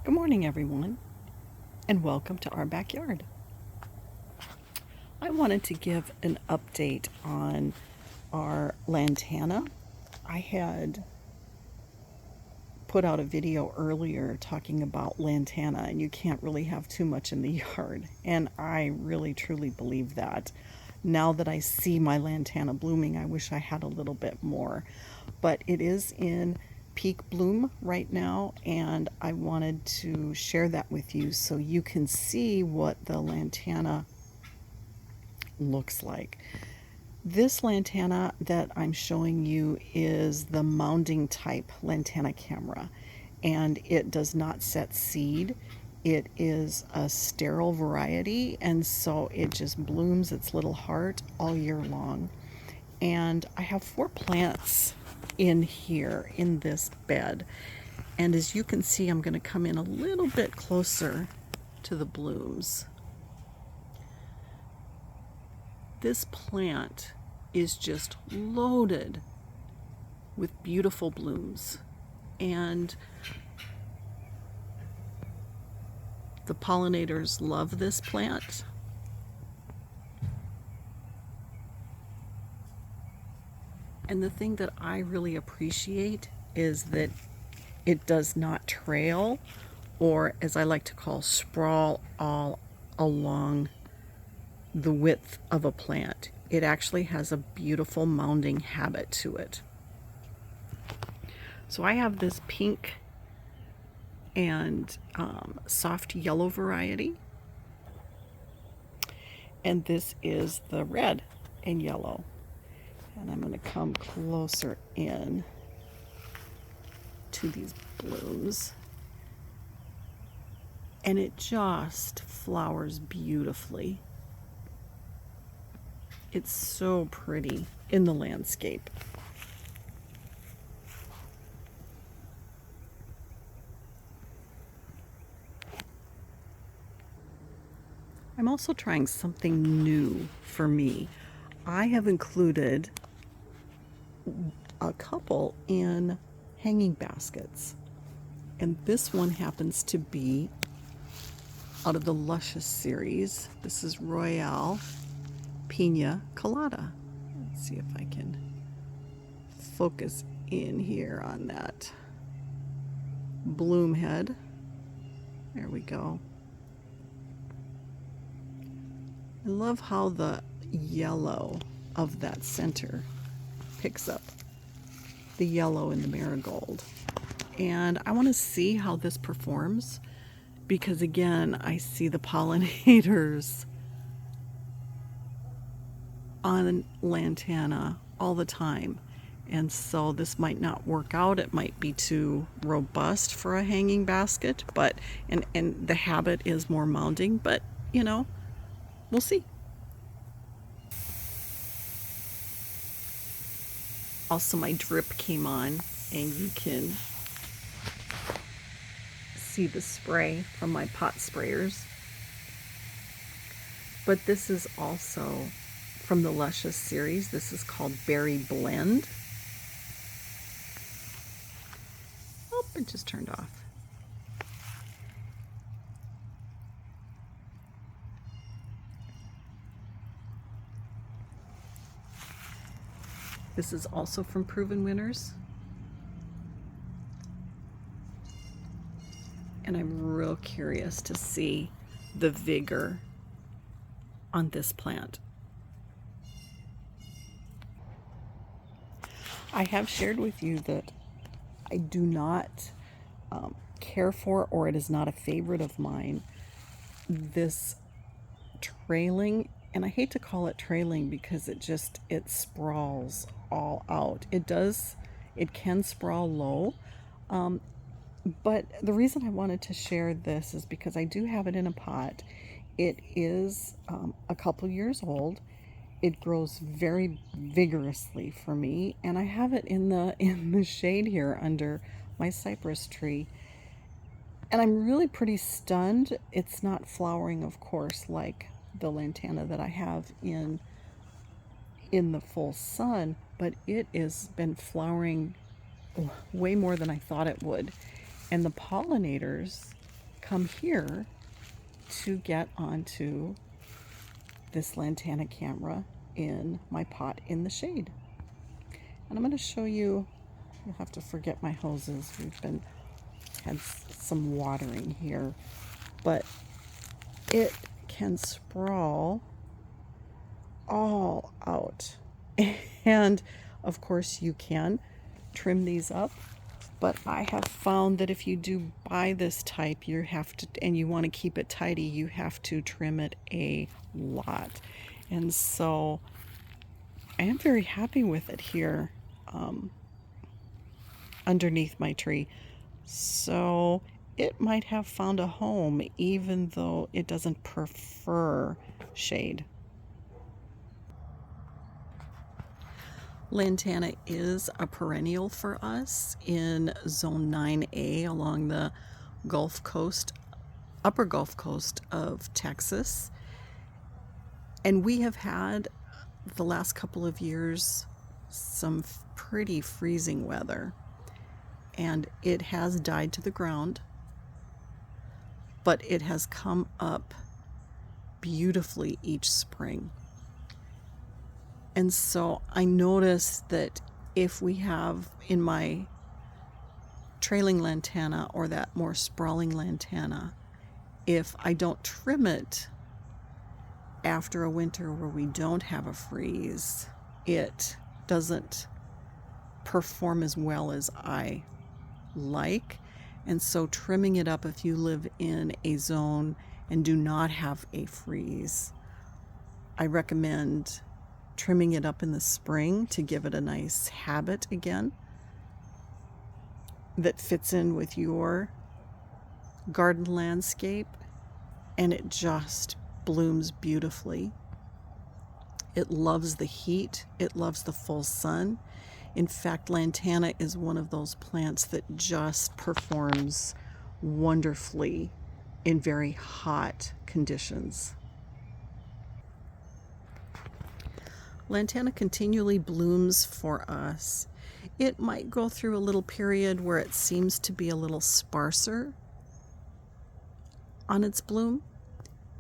Good morning, everyone, and welcome to our backyard. I wanted to give an update on our lantana. I had put out a video earlier talking about lantana, and you can't really have too much in the yard, and I really truly believe that. Now that I see my lantana blooming, I wish I had a little bit more, but it is in peak bloom right now, and I wanted to share that with you so you can see what the lantana looks like. This lantana that I'm showing you is the mounding type Lantana Camera, and it does not set seed. It is a sterile variety, and so it just blooms its little heart all year long. And I have 4 plants in here in this bed, and as you can see, I'm going to come in a little bit closer to the blooms. This plant is just loaded with beautiful blooms, and the pollinators love this plant. And the thing that I really appreciate is that it does not trail, or as I like to call, sprawl all along the width of a plant. It actually has a beautiful mounding habit to it. So I have this pink and soft yellow variety, and this is the red and yellow. And I'm going to come closer in to these blooms, and it just flowers beautifully. It's so pretty in the landscape. I'm also trying something new for me. I have included a couple in hanging baskets, and this one happens to be out of the Luscious series. This is Royale Pinacolada. Let's see if I can focus in here on that bloom head. There we go. I love how the yellow of that center picks up the yellow in the marigold. And I want to see how this performs, because again, I see the pollinators on lantana all the time, and so this might not work out. It might be too robust for a hanging basket, but and the habit is more mounding, but you know, we'll see. Also, my drip came on, and you can see the spray from my pot sprayers. But this is also from the Luscious series. This is called Berry Blend. Oh, it just turned off. This is also from Proven Winners. And I'm real curious to see the vigor on this plant. I have shared with you that I do not care for, or it is not a favorite of mine, this trailing, and I hate to call it trailing because it sprawls all out. It can sprawl low, but the reason I wanted to share this is because I do have it in a pot. It is a couple years old. It grows very vigorously for me, and I have it in the shade here under my cypress tree. And I'm really pretty stunned. It's not flowering, of course, like the lantana that I have in the full sun, but it has been flowering way more than I thought it would. And the pollinators come here to get onto this Lantana Camera in my pot in the shade. And I'm going to show you, you'll have to forget my hoses. We've had some watering here, but it can sprawl all out. And of course you can trim these up, but I have found that if you do buy this type, you have to, and you want to keep it tidy, you have to trim it a lot. And so I am very happy with it here underneath my tree. So it might have found a home even though it doesn't prefer shade. Lantana is a perennial for us in Zone 9A along the Gulf Coast, upper Gulf Coast of Texas. And we have had the last couple of years some pretty freezing weather. And it has died to the ground, but it has come up beautifully each spring. And so I noticed that if we have in my trailing lantana or that more sprawling lantana, if I don't trim it after a winter where we don't have a freeze, it doesn't perform as well as I like. And so trimming it up if you live in a zone and do not have a freeze, I recommend trimming it up in the spring to give it a nice habit again that fits in with your garden landscape, and it just blooms beautifully. It loves the heat, it loves the full sun. In fact, lantana is one of those plants that just performs wonderfully in very hot conditions. Lantana continually blooms for us. It might go through a little period where it seems to be a little sparser on its bloom,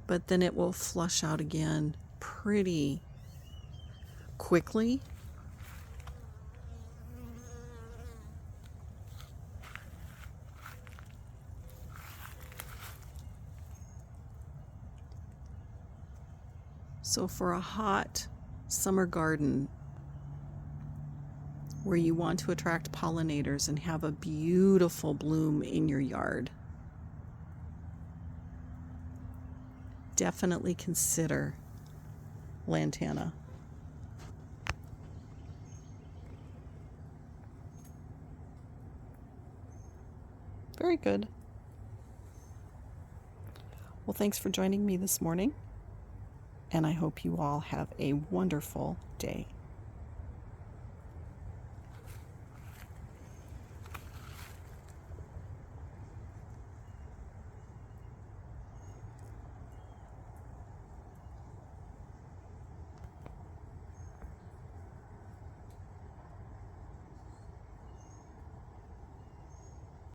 but then it will flush out again pretty quickly. So for a hot summer garden where you want to attract pollinators and have a beautiful bloom in your yard, definitely consider lantana. Very good. Well, thanks for joining me this morning, and I hope you all have a wonderful day.